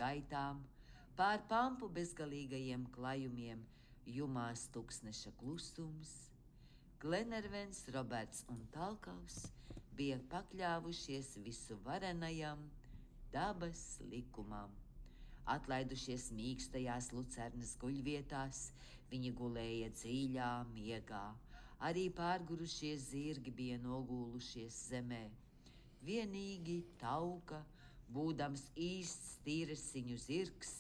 gaitām, pār pampu bezgalīgajiem klajumiem jumās tuksneša klusums. Glenervens, Roberts un Talkavs bija pakļāvušies visu varenajam dabas likumam. Atlaidušies mīkstajās lucernas guļvietās, viņi gulēja dziļā miegā. Arī pārgurušie zirgi bija nogūlušies zemē. Vienīgi Tauka, būdams īsts tīresiņu zirgs,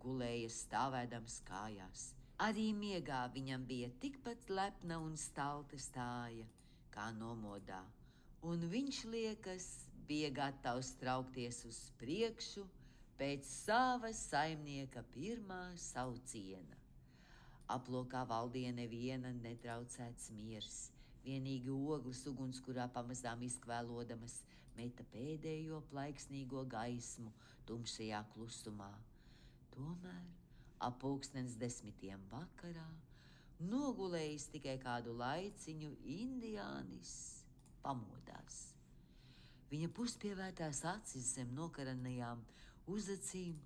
gulēja stāvēdams kājās. Arī miegā viņam bija tikpat lepna un stalta stāja, kā nomodā, un viņš, liekas, bija gatavs traukties uz priekšu pēc sava saimnieka pirmā sauciena. Aplokā valdīja neviena netraucēts miers. Vienīgi ogles ugunskurā pamazām izkvēlodamas meta pēdējo plaiksnīgo gaismu tumšajā klusumā. Tomēr ap 10:00 vakarā, nogulējis tikai kādu laiciņu, indiānis pamodās. Viņa puspievērtās acis zem nokaranajām uzacīm,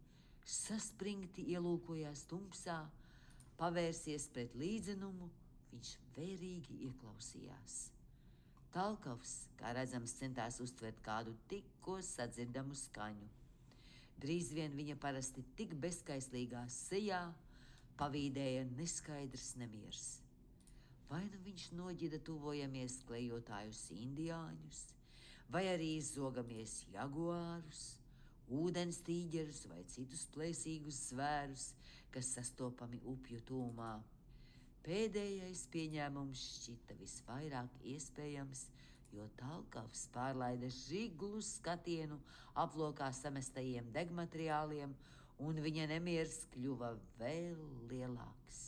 saspringti ielūkojās tumsā, pavērsies pret līdzenumu, viņš vērīgi ieklausījās. Talkavs, kā redzams, centās uztvert kādu tikko sadzirdamu skaņu. Drīz vien viņa parasti tik bezskaislīgā sejā pavīdēja neskaidrs nemiers. Vai nu viņš noģida tuvojamies klejotājus indiāņus, vai arī zogamies jaguārus, ūdens tīģerus vai citus plēsīgus zvērus, kas sastopami upju tūmā. Pēdējais pieņēmums šķita visvairāk iespējams, jo Talkavs pārlaida žiglu skatienu aplokā samestajiem degmateriāliem, un viņa nemieris kļuva vēl lielāks.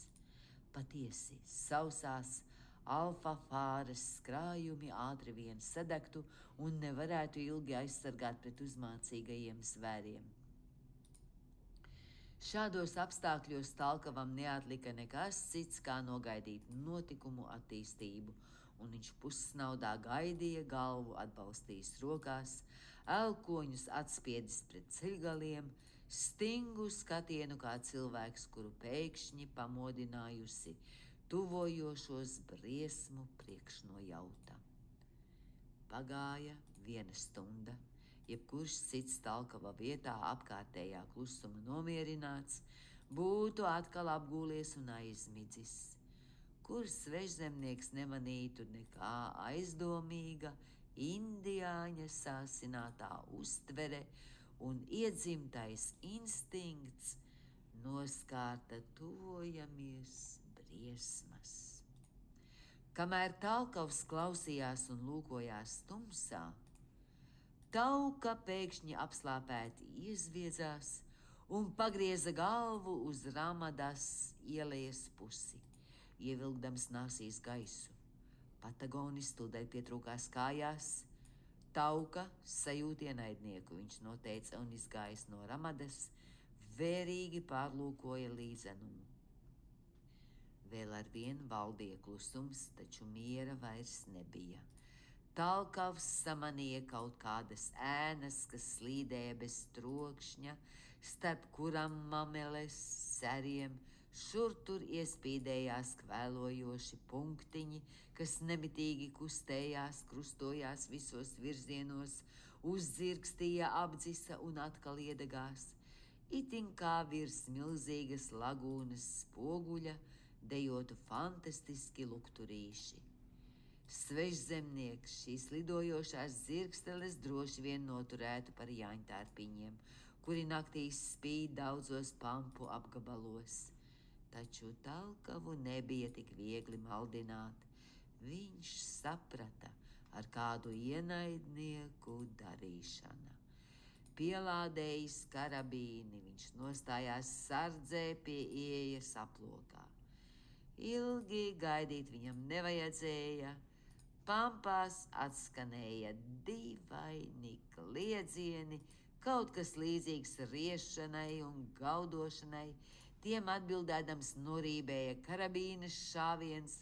Patiesi, sausās alfafāras skrājumi ātri vien sadegtu un nevarētu ilgi aizsargāt pret uzmācīgajiem zvēriem. Šādos apstākļos Talkavam neatlika nekas cits, kā nogaidīt notikumu attīstību, un viņš pussnaudā gaidīja, galvu atbalstījis rokās, elkoņus atspiedis pret ceļgaliem, stingu skatienu kā cilvēks, kuru pēkšņi pamodinājusi tuvojošos briesmu priekšnojauta. Pagāja 1 stunda. Jebkurš cits Talkava vietā apkārtējā klusuma nomierināts, būtu atkal apgūlies un aizmidzis. Kur svežzemnieks nemanītu nekā aizdomīga indiāņa sāsinātā uztvere un iedzimtais instinkts noskārta tuvojamies briesmas. Kamēr Talkavs klausījās un lūkojās tumsā, Tauka pēkšņi apslāpēti iezviedzās un pagrieza galvu uz Ramadas ielejas pusi, ievilkdams nāsīs gaisu. Patagonis tūdaļ pietrūkās kājās. Tauka sajūt ienaidnieku, viņš noteica un izgājis no Ramadas, vērīgi pārlūkoja līdzenumu. Vēl ar vienu valdīja klusums, taču miera vairs nebija. Talkavs samanīja kaut kādas ēnas, kas slīdēja bez trokšņa, starp kurām mameles, seriem, šur tur iespīdējās kvēlojoši punktiņi, kas nemitīgi kustējās, krustojās visos virzienos, uzdzirkstīja, apdzisa un atkal iedegās. Itin kā virs milzīgas lagūnas spoguļa dejotu fantastiski lukturīši. Svežzemnieks šīs lidojošās zirgsteles droši vien noturētu par jāņtārpiņiem, kuri naktīs spīd daudzos pampu apgabalos. Taču Talkavu nebija tik viegli maldināt. Viņš saprata, ar kādu ienaidnieku darīšana. Pielādējis karabīni, viņš nostājās sardzē pie ieejas aplokā. Ilgi gaidīt viņam nevajadzēja. Pampās atskanēja dīvaini kliedzieni, kaut kas līdzīgs riešanai un gaudošanai, tiem atbildēdams norībēja karabīnes šāviens,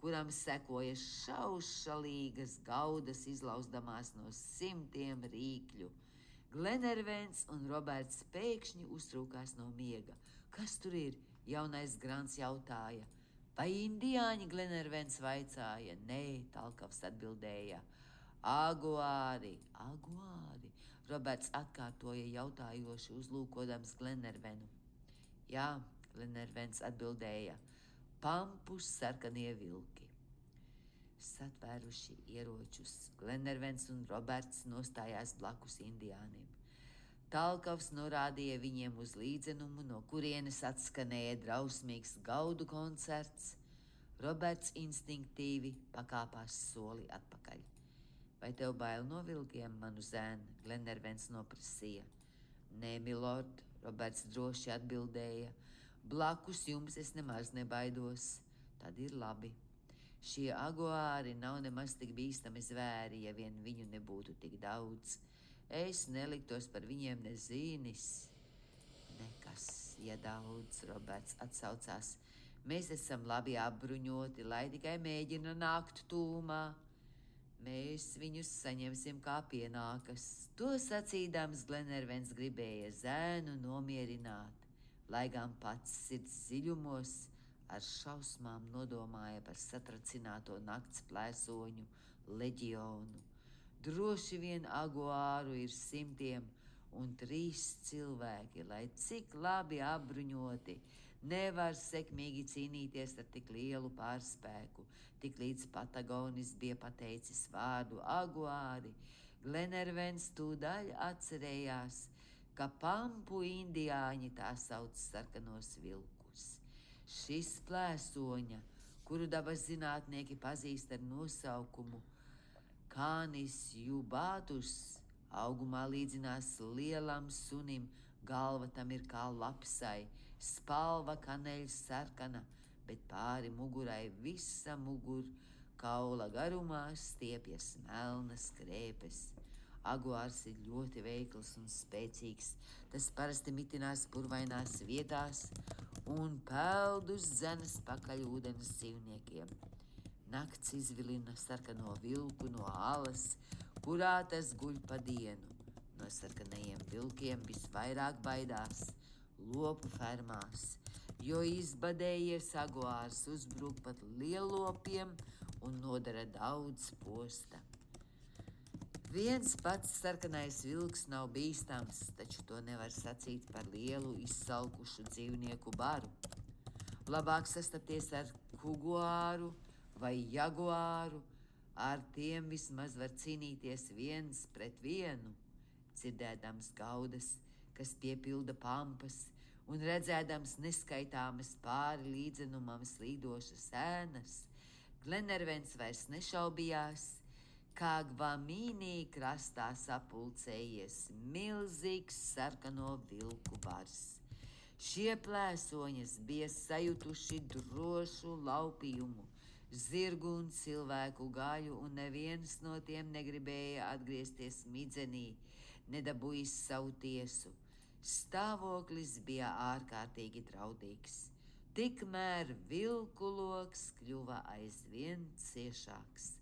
kuram sekoja šaušalīgas gaudas izlausdamās no simtiem rīkļu. Glenervens un Roberts pēkšņi uztrūkās no miega. Kas tur ir? Jaunais Grants jautāja. Vai indiāņi? Glenervens vaicāja. Nē, Talkavs atbildēja. Aguāri. Roberts atkārtoja jautājoši, uzlūkodams Glenervenu. Jā, Glenervens atbildēja. Pampus sarkanie vilki. Satvēruši ieročus, Glenervens un Roberts nostājās blakus indiāniem. Talkavs norādīja viņiem uz līdzenumu, no kurienes atskanēja drausmīgs gaudu koncerts. Roberts instinktīvi pakāpās soli atpakaļ. Vai tev bail no vilkiem, manu zēnu? Glenervens noprasīja. Nē, milord, Roberts droši atbildēja. Blakus jums es nemaz nebaidos. Tad ir labi. Šie aguāri nav nemaz tik bīstami zvēri, ja vien viņu nebūtu tik daudz. Es neliktos par viņiem nezīnis. Nekas, ja daudz, Roberts atsaucās. Mēs esam labi apbruņoti, lai tikai mēģina nākt tūmā. Mēs viņus saņemsim kā pienākas. To sacīdams Glenervens gribēja zēnu nomierināt, lai gan pats sirds dziļumos ar šausmām nodomāja par satracināto nakts plēsoņu leģionu. Droši vien aguāru ir 103 cilvēki, lai cik labi apbruņoti, nevar sekmīgi cīnīties ar tik lielu pārspēku. Tik līdz Patagonis bija pateicis vārdu aguāri, Glenervens tūdaļ atcerējās, ka pampu indiāņi tā sauc sarkanos vilkus. Šis plēsoņa, kuru dabas zinātnieki pazīst ar nosaukumu Canis jubatus, augumā līdzinās lielam sunim, galva tam ir kā lapsai, spalva kaneļs sarkana, bet pāri mugurai visa kaula garumā stiepjas melnas krēpes. Aguārs ir ļoti veikls un spēcīgs. Tas parasti mitinās purvainās vietās un peld uz zemes pakaļ ūdens dzīvniekiem. Nakts izvilina sarkano vilku no alas, kurā tas guļ pa dienu. No sarkanajiem vilkiem visvairāk baidās lopu fermās, jo izbadējies aguārs uzbruk pat lielopiem un nodara daudz posta. Viens pats sarkanais vilks nav bīstams, taču to nevar sacīt par lielu izsalkušu dzīvnieku baru. Labāk sastapties ar kuguāru vai jaguāru, ar tiem vismaz var cīnīties viens pret vienu. Dzirdēdams gaudas, kas piepilda pampas, un redzēdams neskaitāmas pāri līdzenumam slīdošas ēnas, Glenervens vairs nešaubījās, kā Gvamīnī krastā sapulcējies milzīgs sarkano vilku bars. Šie plēsoņas bija sajutuši drošu laupījumu, zirgu un cilvēku gaļu, un neviens no tiem negribēja atgriezties midzenī, nedabūjis savu tiesu. Stāvoklis bija ārkārtīgi draudīgs. Tikmēr vilku loks kļuva aizvien ciešāks.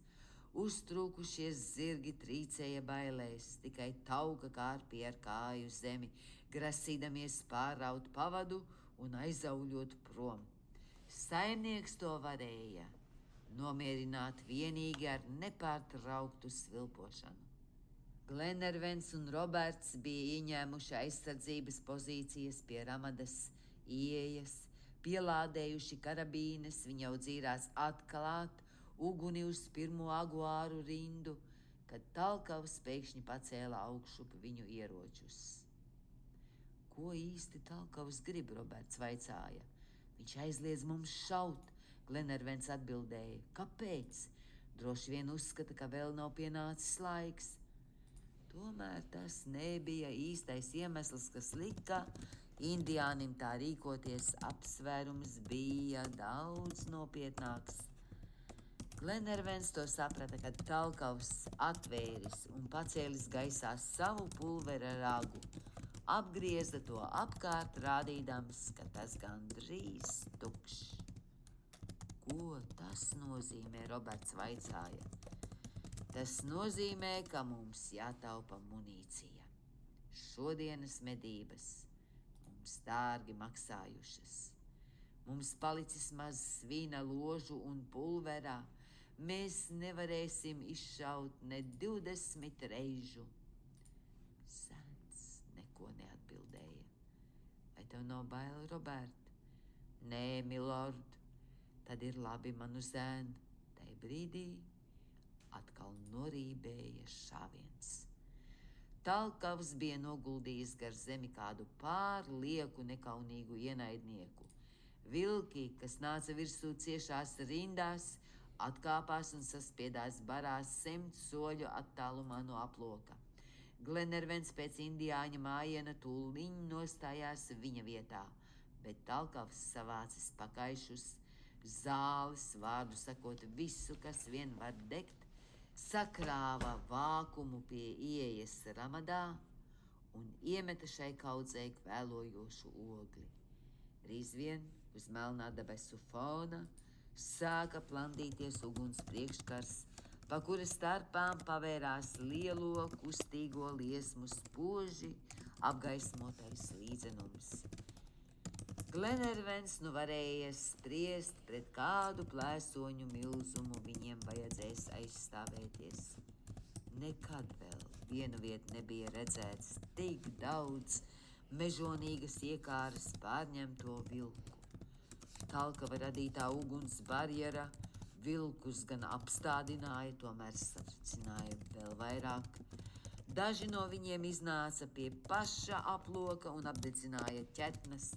Uztrūkušies zirgi trīcēja bailēs, tikai tauka kārpī ar kāju zemi, grasīdamies pāraut pavadu un aizauļot prom. Saimnieks to varēja nomierināt vienīgi ar nepārtrauktu svilpošanu. Glenervens un Roberts bija ieņēmuši aizsardzības pozīcijas pie Ramadas ieejas, pielādējuši karabīnes, viņi jau dzīrās atklāt uguni uz pirmo aguāru rindu, kad Talkavs pēkšņi pacēla augšup viņu ieročus. Ko īsti Talkavs grib, Roberts vaicāja. Viņš aizliedz mums šaut, Glenervens atbildēja. Kāpēc? Droši vien uzskata, ka vēl nav pienācis laiks. Tomēr tas nebija īstais iemesls, kas lika indiānim tā rīkoties. Apsvērums bija daudz nopietnāks. Glenervens to saprata, kad Talkavs atvēris un pacēlis gaisā savu pulvera ragu, apgrieza to apkārt, rādīdams, ka tas gandrīz tukšs. Ko tas nozīmē, Roberts vaicāja. Tas nozīmē, ka mums jātaupa munīcija. šodienas medības mums dārgi maksājušas. Mums palicis maz svina ložu un pulverā, mēs nevarēsim izšaut ne 20 reižu. Sēns neko neatbildēja. Vai tev nav bail, Robert? Nē, milord, tad ir labi, manu zēnu. Tai brīdī atkal norībēja šāviens. Talkavs bija noguldījis gar zemi kādu pārlieku nekaunīgu ienaidnieku. Vilki, kas nāca virsū ciešās rindās, atkāpās un saspiedās barās 100 soļu attālumā no aploka. Glenervens pēc indiāņa mājiena tūliņ nostājās viņa vietā, bet Talkavs savācis pakaišus, zāles, vārdu sakot visu, kas vien var degt, sakrāva vākumu pie ieejas ramadā un iemeta šai kaudzei kvēlojošu ogli. Rīz vien uz melnā debesu fona sāka plandīties uguns priekškars, pa kura starpām pavērās lielo kustīgo liesmu spoži apgaismotais līdzenums. Glenervens nu varēja spriest, pret kādu plēsoņu milzumu viņiem vajadzēs aizstāvēties. Nekad vēl vienu vietu nebija redzēts tik daudz mežonīgas iekāras pārņemto vilku. Talkava radītā uguns barjera vilkus gan apstādināja, tomēr satricināja vēl vairāk. Daži no viņiem iznāca pie paša aploka un apdedzināja ķetnes.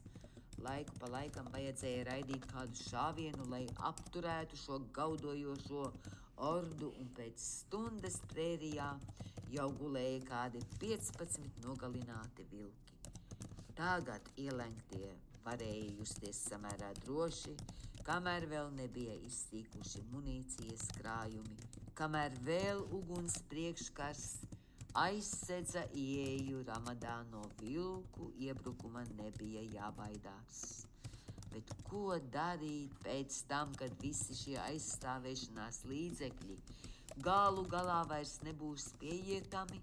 Laiku pa laikam vajadzēja raidīt kādu šāvienu, lai apturētu šo gaudojošo ordu, un pēc stundas prērijā jau gulēja kādi 15 nogalināti vilki. Tagad ielenktie varēja justies samērā droši, kamēr vēl nebija izsīkuši munīcijas krājumi, kamēr vēl uguns priekškars aizsedza ieeju ramadā, no vilku iebrukuma nebija jābaidās. Bet ko darīt pēc tam, kad visi šie aizstāvēšanās līdzekļi galu galā vairs nebūs pieejami?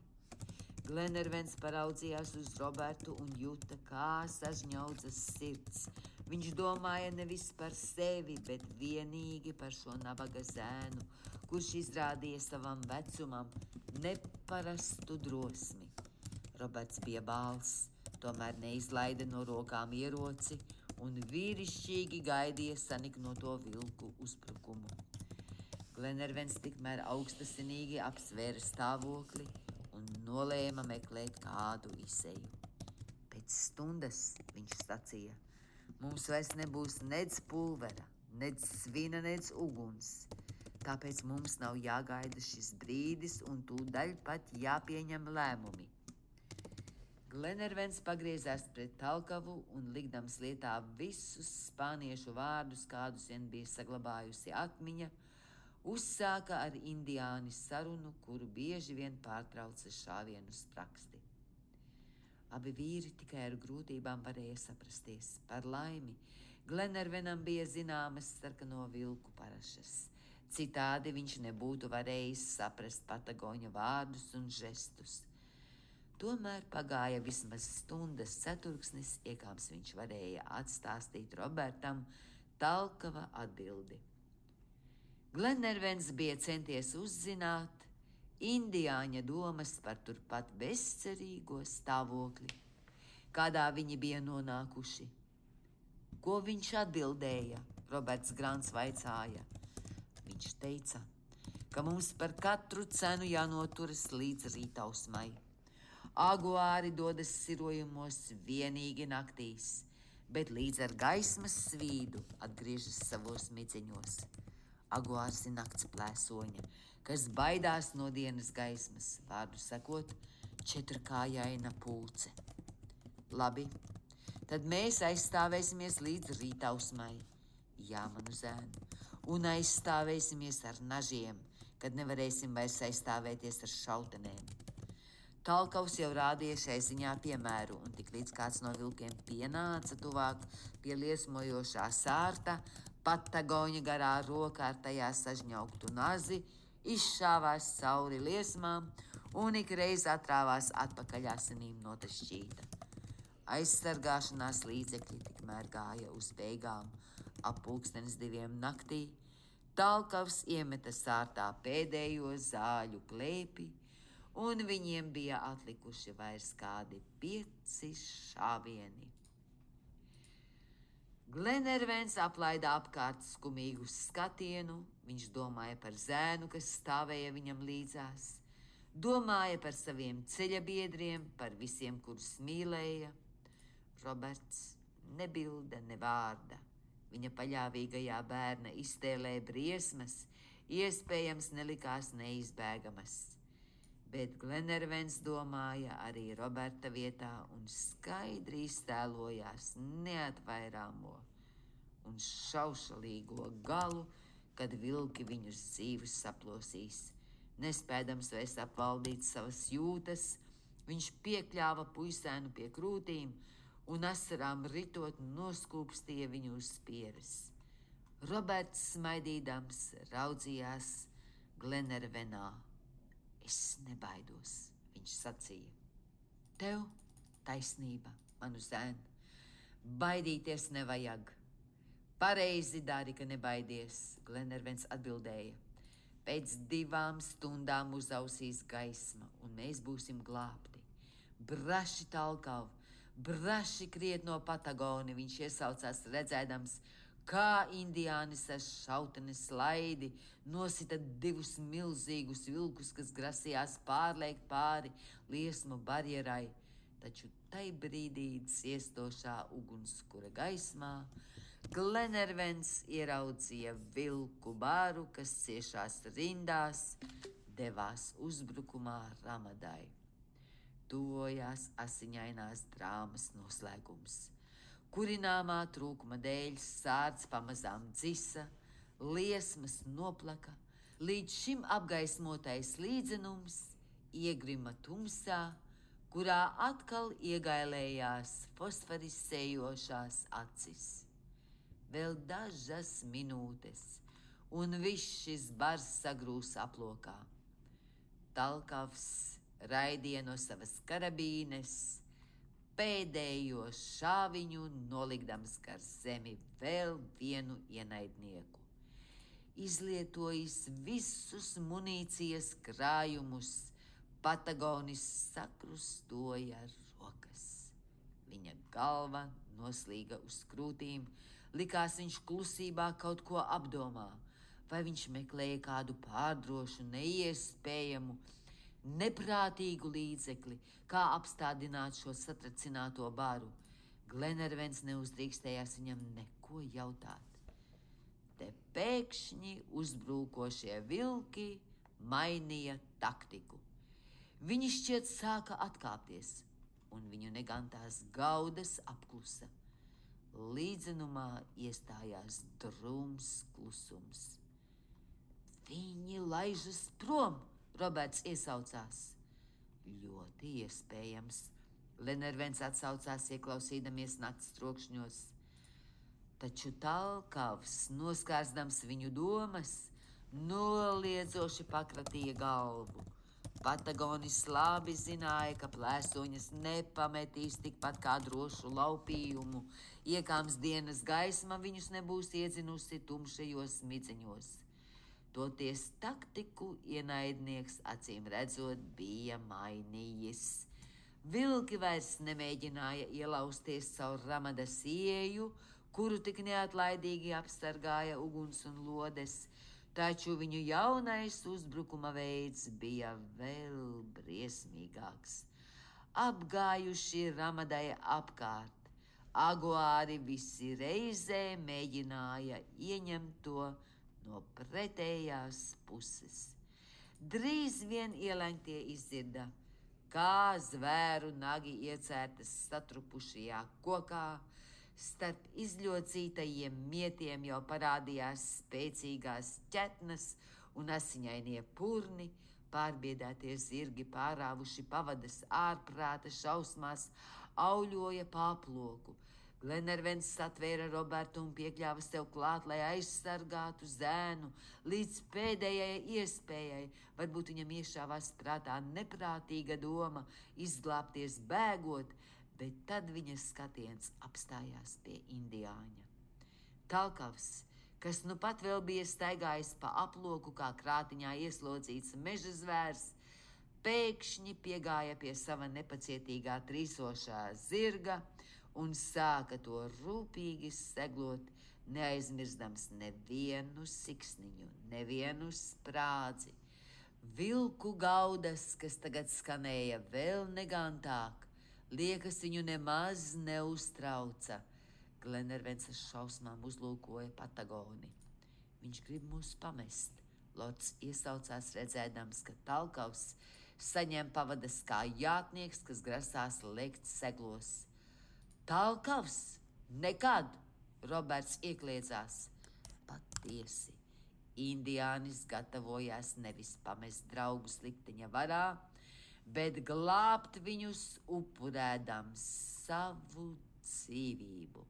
Glenervens paraudzījās uz Robertu un juta, kā sažņaudzas sirds. Viņš domāja nevis par sevi, bet vienīgi par šo nabaga zēnu, kurš izrādīja savam vecumam neparastu drosmi. Roberts bija bāls, tomēr neizlaida no rokām ieroci un vīrišķīgi gaidīja saniknoto vilku uzbrukumu. Glenervens tikmēr augstasinīgi apsvēra stāvokli un nolēma meklēt kādu iseju. Pēc stundas viņš sacīja: mums vairs nebūs nedz pulvera, nedz svina, nedz uguns. Tāpēc mums nav jāgaida šis brīdis un tūdaļ pat jāpieņem lēmumi. Glenervens pagriezās pret Talkavu un likdams lietā visus spāniešu vārdus, kādus vien bija saglabājusi atmiņa, uzsāka ar indiāni sarunu, kuru bieži vien pārtrauca šāvienu spraksti. Abi vīri tikai ar grūtībām varēja saprasties. Par laimi, Glenervenam bija zināmas sarkano vilku parašas. Citādi viņš nebūtu varējis saprast patagoņa vārdus un žestus. Tomēr pagāja vismaz stundas ceturksnis, iekāms viņš varēja atstāstīt Robertam Talkava atbildi. Glenervens bija centies uzzināt indiāņa domas par turpat bezcerīgo stāvokli, kādā viņi bija nonākuši. Ko viņš atbildēja? Roberts Grants vaicāja. Viņš teica, ka mums par katru cenu jānoturas līdz rītausmai. Aguāri dodas sirojumos vienīgi naktīs, bet līdz ar gaismas svīdu atgriežas savos midzeņos. Aguārs ir nakts plēsoņa, kas baidās no dienas gaismas, vārdu sakot, četrkājaina pulce. Labi, tad mēs aizstāvēsimies līdz rītausmai. Jā, manu zēnu, un aizstāvēsimies ar nažiem, kad nevarēsim vairs aizstāvēties ar šautenēm. Talkavs jau rādīja šai ziņā piemēru, un tik līdz kāds no vilkiem pienāca tuvāk pie liesmojošā sārta, patagoņa garā rokā ar tajā sažņauktu nazi, izšāvās cauri liesmām un ikreiz atrāvās atpakaļ asinīm no tā šķīta. Aizsargāšanās līdzekļi tikmēr gāja uz beigām ap 2:00 naktī. Talkavs iemeta sārtā pēdējo zāļu klēpi, un viņiem bija atlikuši vairs kādi 5 šāvieni. Glenervens aplaida apkārt skumīgu skatienu. Viņš domāja par zēnu, kas stāvēja viņam līdzās, domāja par saviem ceļabiedriem, par visiem, kurus mīlēja. Roberts nebilda ne vārda. Viņa paļāvīgajā bērna iztēlē briesmas, iespējams nelikās neizbēgamas. Bet Glenervens domāja arī Roberta vietā un skaidri iztēlojās neatvairāmo un šaušalīgo galu, kad vilki viņus dzīvus saplosīs. Nespēdams vairs apvaldīt savas jūtas, viņš piekļāva puisēnu pie krūtīm un asarām ritot noskūpstīja viņu uz pieres. Roberts smaidīdams raudzījās Glenervenā. Es nebaidos, viņš sacīja. Tev taisnība, manu zēnu. Baidīties nevajag. Pareizi dari, ka nebaidies, Glenervens atbildēja. Pēc 2 stundām uzausīs gaisma, un mēs būsim glābti. Braši Talkav, braši kriet no Patagoni, viņš iesaucās redzēdams, kā indiānis ar šautenes laidi nosita 2 milzīgus vilkus, kas grasījās pārliekt pāri liesmu barjerai, taču tai brīdī ciestošā ugunskura gaismā Glenervens ieraudzīja vilku bāru, kas ciešās rindās devās uzbrukumā Ramadai. Tuvojās asiņainās drāmas noslēgums. Kurināmā trūkuma dēļ sārds pamazām dzisa, liesmas noplaka, līdz šim apgaismotais līdzenums iegrima tumsā, kurā atkal iegailējās fosforisējošās acis. Vēl dažas minūtes, un viss šis bars sagrūs aplokā. Talkavs raidīja no savas karabīnes pēdējo šāviņu, nolikdams gar zemi vēl vienu ienaidnieku. Izlietojis visus munīcijas krājumus, Patagonis sakrustoja rokas. Viņa galva noslīga uz krūtīm, likās viņš klusībā kaut ko apdomā, vai viņš meklēja kādu pārdrošu, neiespējamu, neprātīgu līdzekli, kā apstādināt šo satracināto baru. Glenervens neuzdrīkstējās viņam neko jautāt. Te pēkšņi uzbrūkošie vilki mainīja taktiku. Viņi šķiet sāka atkāpties, un viņu negantās gaudas apklusa. Līdzenumā iestājās drūms klusums. Viņi laižas prom, Roberts iesaucās. Ļoti iespējams, Glenervens atsaucās, ieklausīdamies nakts trokšņos. Taču Talkavs, noskārsdams viņu domas, noliedzoši pakratīja galvu. Patagonis labi zināja, ka plēsoņas nepametīs tikpat kā drošu laupījumu. Iekāms dienas gaisma viņus nebūs iedzinusi tumšajos smidzeņos. Toties taktiku ienaidnieks acīm redzot bija mainījis. Vilki vairs nemēģināja ielausties caur Ramadas ieju, kuru tik neatlaidīgi apsargāja uguns un lodes, taču viņu jaunais uzbrukuma veids bija vēl briesmīgāks. Apgājuši Ramadai apkārt, aguāri visi reizē mēģināja ieņemt to no pretējās puses. Drīz vien ielenktie izdzirda, kā zvēru nagi iecērtas satrupušajā kokā. Starp izļocītajiem mietiem jau parādījās spēcīgās ķetnes un asiņainie purni, pārbiedētie zirgi pārāvuši pavadas ārprāta šausmās, auļoja pāploku. Glenervens satvēra Robertu un piekļāva sev klāt, lai aizsargātu zēnu līdz pēdējai iespējai. Varbūt viņam iešāvās prātā neprātīga doma izglābties bēgot, bet tad viņa skatiens apstājās pie indiāņa. Talkavs, kas nu pat vēl bija staigājis pa aploku kā krātiņā ieslodzīts meža zvērs, pēkšņi piegāja pie sava nepacietīgā trīsošā zirga un sāka to rūpīgi seglot, neaizmirstams nevienu siksniņu, nevienu sprādzi. Vilku gaudas, kas tagad skanēja vēl negantāk, liekas viņu nemaz neuztrauca. Glenervens ar šausmām uzlūkoja Patagoni. Viņš grib mūs pamest. Lots iesaucās redzēdams, ka Talkavs saņem pavadas kā jātnieks, kas grasās lekt seglos. Talkavs? Nekad! Roberts iekliedzās. Patiesi, indiānis gatavojās nevis pamest draugus likteņa varā, bet glābt viņus upurēdams savu dzīvību.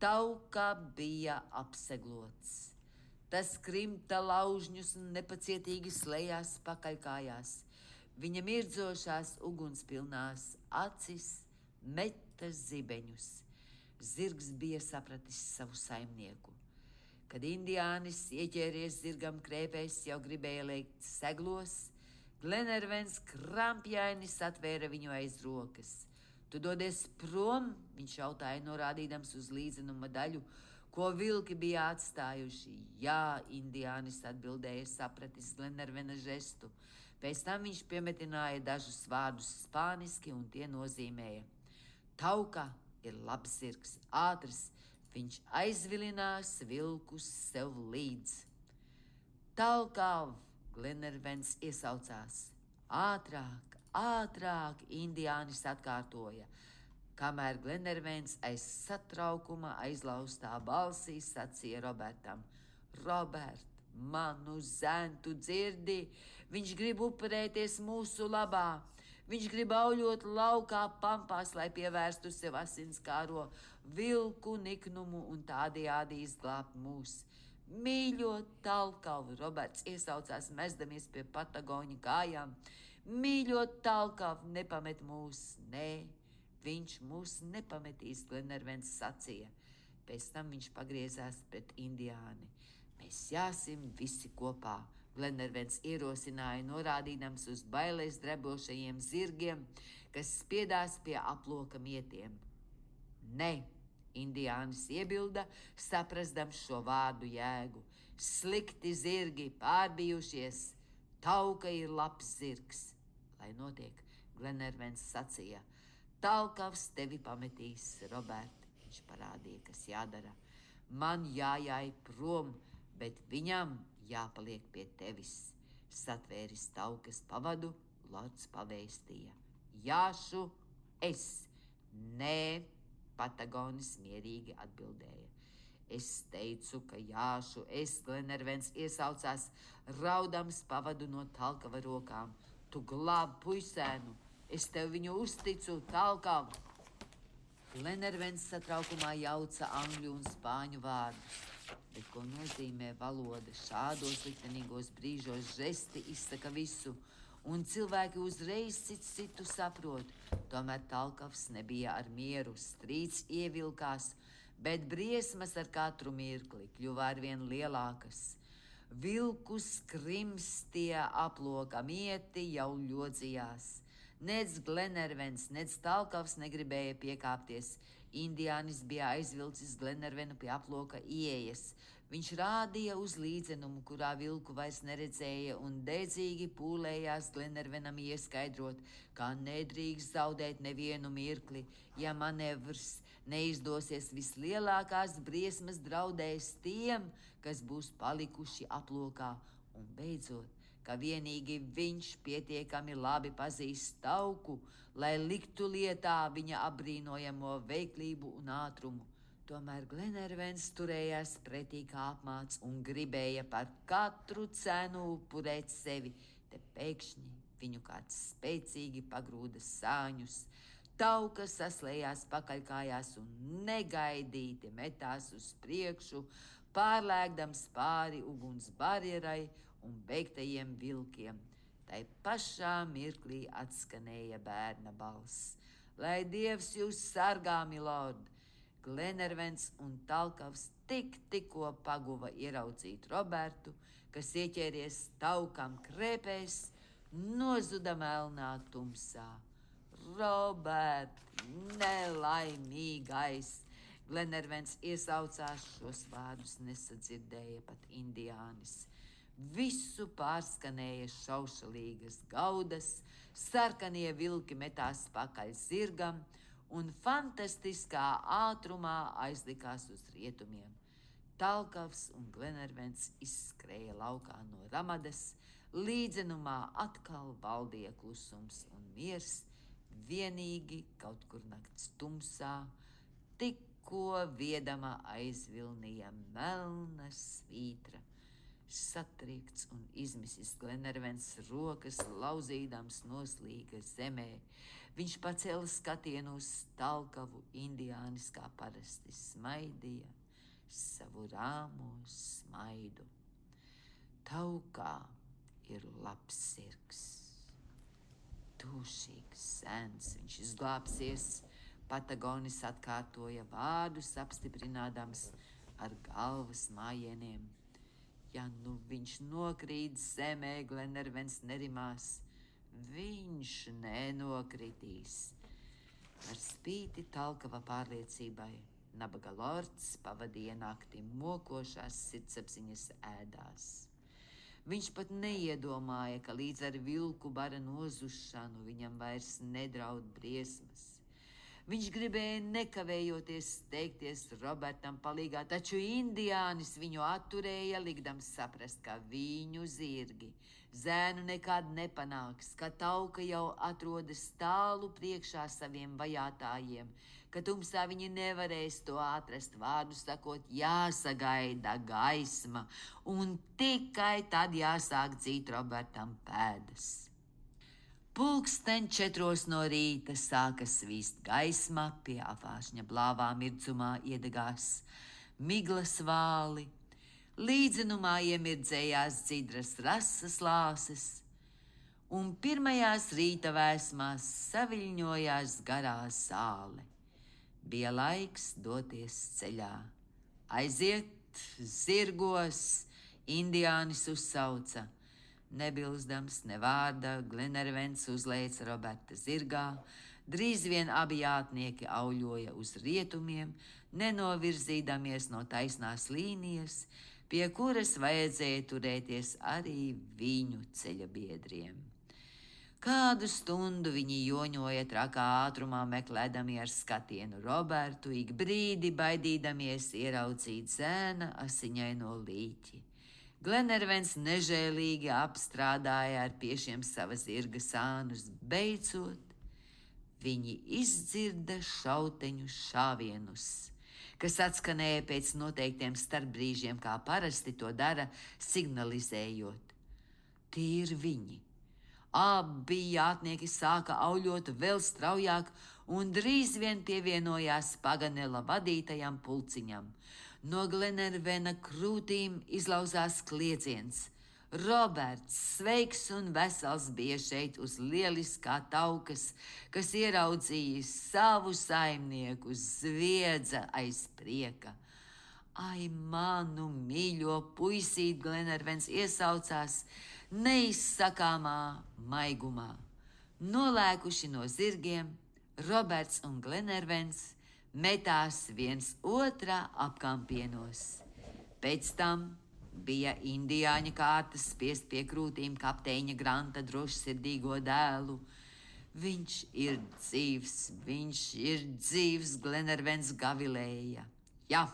Tauka bija apseglots. Tas krimta laužņus un nepacietīgi slējās pakaļkājās. Viņa mirdzošās ugunspilnās acis meta zibeņus. Zirgs bija sapratis savu saimnieku. Kad indiānis ieķēries zirgam krēpēs, jau gribēja liekt seglos, Glenervens krampjaini satvēra viņu aiz rokas. Tu dodies prom, viņš jautāja, norādīdams uz līdzenuma daļu, ko vilki bija atstājuši. Jā, indiānis atbildēja, sapratis Glenervena žestu. Pēc tam viņš piemetināja dažus vārdus spāniski, un tie nozīmēja: Tauka ir labs zirgs, ātrs, viņš aizvilinās vilkus sev līdz. Talkav, Glenervens iesaucās. Ātrāk, ātrāk, indiānis atkārtoja, kamēr Glenervens aiz satraukuma aizlaustā balsī sacīja Robertam: Robert, manu zēnu dzirdi, viņš grib upurēties mūsu labā. Viņš grib auļot laukā pampās, lai pievērstu sev asinskāro vilku niknumu un tādējādi izglābt mūs. Mīļo Talkavu, Roberts iesaucās, mesdamies pie Patagoņa kājām. Mīļo Talkavu, nepamet mūs. Nē, viņš mūs nepametīs, Glenervens sacīja. Pēc tam viņš pagriezās pret indiāni. Mēs jāsim visi kopā. Glenervens ierosināja, norādīdams uz bailēs drebošajiem zirgiem, kas spiedās pie aploka mietiem. Ne, indiānis iebilda, saprastams šo vārdu jēgu. Slikti zirgi, pārbijušies, Tauka ir labs zirgs. Lai notiek, Glenervens sacīja: Talkavs tevi pametīs, Robert. Viņš parādīja, kas jādara. Man jājai prom, bet viņam jāpaliek pie tevis. Satvēris Taukas pavadu, Lots pavēstīja: Jāšu es. Nē, Patagonis mierīgi atbildēja. Es teicu, ka jāšu es, Glenervens iesaucās, raudams pavadu no Talkava rokām. Tu glāb puisēnu, es tev viņu uzticu, Talkav. Glenervens satraukumā jauca angļu un spāņu vārdus. Bet ko nozīmē valoda? Šādos liktenīgos brīžos žesti izsaka visu, un cilvēki uzreiz citu saprot. Tomēr Talkavs nebija ar mieru, strīds ievilkās, bet briesmas ar katru mirkli kļuva arvien lielākas. Vilkus krimstie aploka mieti jau ļodzījās. Nec Glenervens, nec Talkavs negribēja piekāpties. Indiānis bija aizvilcis Glenervenu pie aploka ieejas. Viņš rādīja uz līdzenumu, kurā vilku vairs neredzēja, un dedzīgi pūlējās Glenervenam ieskaidrot, kā nedrīkst zaudēt nevienu mirkli. Ja manevrs neizdosies, vislielākās briesmas draudēs tiem, kas būs palikuši aplokā, un beidzot, ka vienīgi viņš pietiekami labi pazīst Tauku, lai liktu lietā viņa apbrīnojamo veiklību un ātrumu. Tomēr Glenervens turējās pretī kā apmāts un gribēja par katru cenu upurēt sevi. Te pēkšņi viņu kāds spēcīgi pagrūda sāņus. Tauka saslējās pakaļkājās un negaidīti metās uz priekšu, pārlēkdams pāri uguns barjerai un beigtajiem vilkiem. Tai pašā mirklī atskanēja bērna balss. Lai Dievs jūs sargā, milord! Glenervens un Talkavs tikko paguva ieraudzīt Robertu, kas ieķēries Taukam krēpēs, nozuda melnā tumsā. Robert, nelaimīgais! Glenervens iesaucās, šos vārdus nesadzirdēja pat indiānis. Visu pārskanēja šaušalīgas gaudas, sarkanie vilki metās pakaļ zirgam un fantastiskā ātrumā aizlikās uz rietumiem. Talkavs un Glenervens izskrēja laukā no Ramadas, līdzenumā atkal valdīja klusums un miers, vienīgi kaut kur nakts tumsā, tikko viedama aizvilnīja melna svītra. Satriekts un izmisis Glenervens rokas lauzīdams noslīga zemē. Viņš pacēla skatienu uz Talkavu, indiānis kā parasti smaidīja savu rāmo smaidu. Taukā ir labs sirgs. Tūšīgs sens, viņš izglābsies, Patagonis atkārtoja vārdus, apstiprinādams ar galvas mājieniem. Ja nu viņš nokrīt zemē, Glenervens nerimās, viņš nenokritīs. Par spīti Talkava pārliecībai, nabaga lords pavadīja nakti mokošās sirdsapziņas ēdās. Viņš pat neiedomāja, ka līdz ar vilku bara nozušanu viņam vairs nedraud briesmas. Viņš gribēja nekavējoties steigties Robertam palīgā, taču indiānis viņu atturēja, likdams saprast, ka viņu zirgi zēnu nekad nepanāks, ka Tauka jau atrodas tālu priekšā saviem vajātājiem, ka tumsā viņi nevarēs to atrast, vārdu sakot, jāsagaida gaisma, un tikai tad jāsāk dzīt Robertam pēdas. Pulksten 4 no rīta sāka svīst gaisma, pie apvāršņa blāvā mirdzumā iedegās miglas vāli, līdzenumā iemirdzējās dzidras rasas lāses, un pirmajās rīta vēsmās saviļņojās garā zāle. Bija laiks doties ceļā. Aiziet, zirgos, indiānis uzsauca. Nebilsdams ne vārda, Glenervens uzlēca Roberta zirgā, drīz vien abi jātnieki auļoja uz rietumiem, nenovirzīdamies no taisnās līnijas, pie kuras vajadzēja turēties arī viņu ceļa biedriem. Kādu stundu viņi joņoja trakā ātrumā, meklēdami ar skatienu Robertu, ik brīdi baidīdamies ieraudzīt zēna asiņaino līķi. Glenervens nežēlīgi apstrādāja ar piešiem sava zirga sānus. Beidzot, viņi izdzirda šauteņu šāvienus, kas atskanēja pēc noteiktiem starpbrīžiem, kā parasti to dara, signalizējot. Tie ir viņi. Abi jātnieki sāka auļot vēl straujāk un drīz vien pievienojās Paganela vadītajam pulciņam. No Glenervena krūtīm izlauzās kliedziens. Roberts, sveiks un vesels, bija šeit uz lieliskā Taukas, kas ieraudzījis savu saimnieku, zviedza aiz prieka. Ai, manu mīļo puisīt, Glenervens iesaucās neizsakāmā maigumā. Nolēkuši no zirgiem, Roberts un Glenervens metās viens otrā apkampienos. Pēc tam bija indiāņa kārtas spiest pie krūtīm kapteiņa Granta drošsirdīgo dēlu. Viņš ir dzīvs, Glenervens gavilēja. Jā,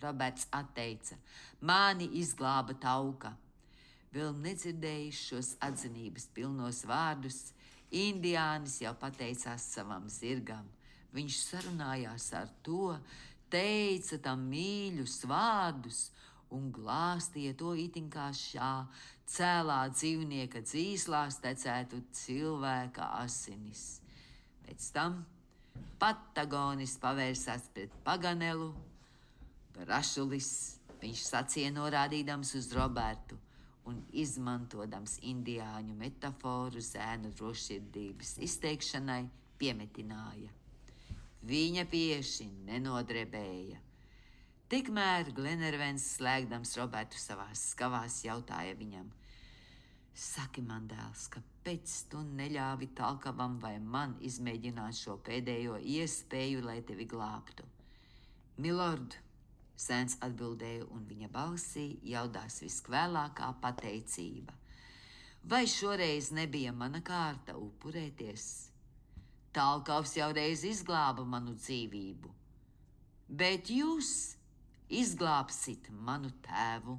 Roberts atteica, mani izglāba Tauka. Vēl nedzirdējis šos atzinības pilnos vārdus, indiānis jau pateicās savam zirgam. Viņš sarunājās ar to, teica tam mīļus vārdus un glāstīja to itin kā šā cēlā dzīvnieka dzīslās tecētu cilvēka asinis. Pēc tam Patagonis pavērsās pret Paganelu. Rašulis, viņš sacīja norādīdams uz Robertu un izmantodams indiāņu metaforu zēnu drošsirdības izteikšanai, piemetināja. Viņa pieši nenodrebēja. Tikmēr Glenervens, slēgdams Robertu savās skavās, jautāja viņam: Saki man, dēls, kāpēc tu neļāvi Talkavam vai man izmēģināt šo pēdējo iespēju, lai tevi glābtu? Milord, sēns atbildēja, un viņa balsī jaudās viskvēlākā pateicība. Vai šoreiz nebija mana kārta upurēties? Talkavs jau reiz izglāba manu dzīvību, bet jūs izglābsit manu tēvu.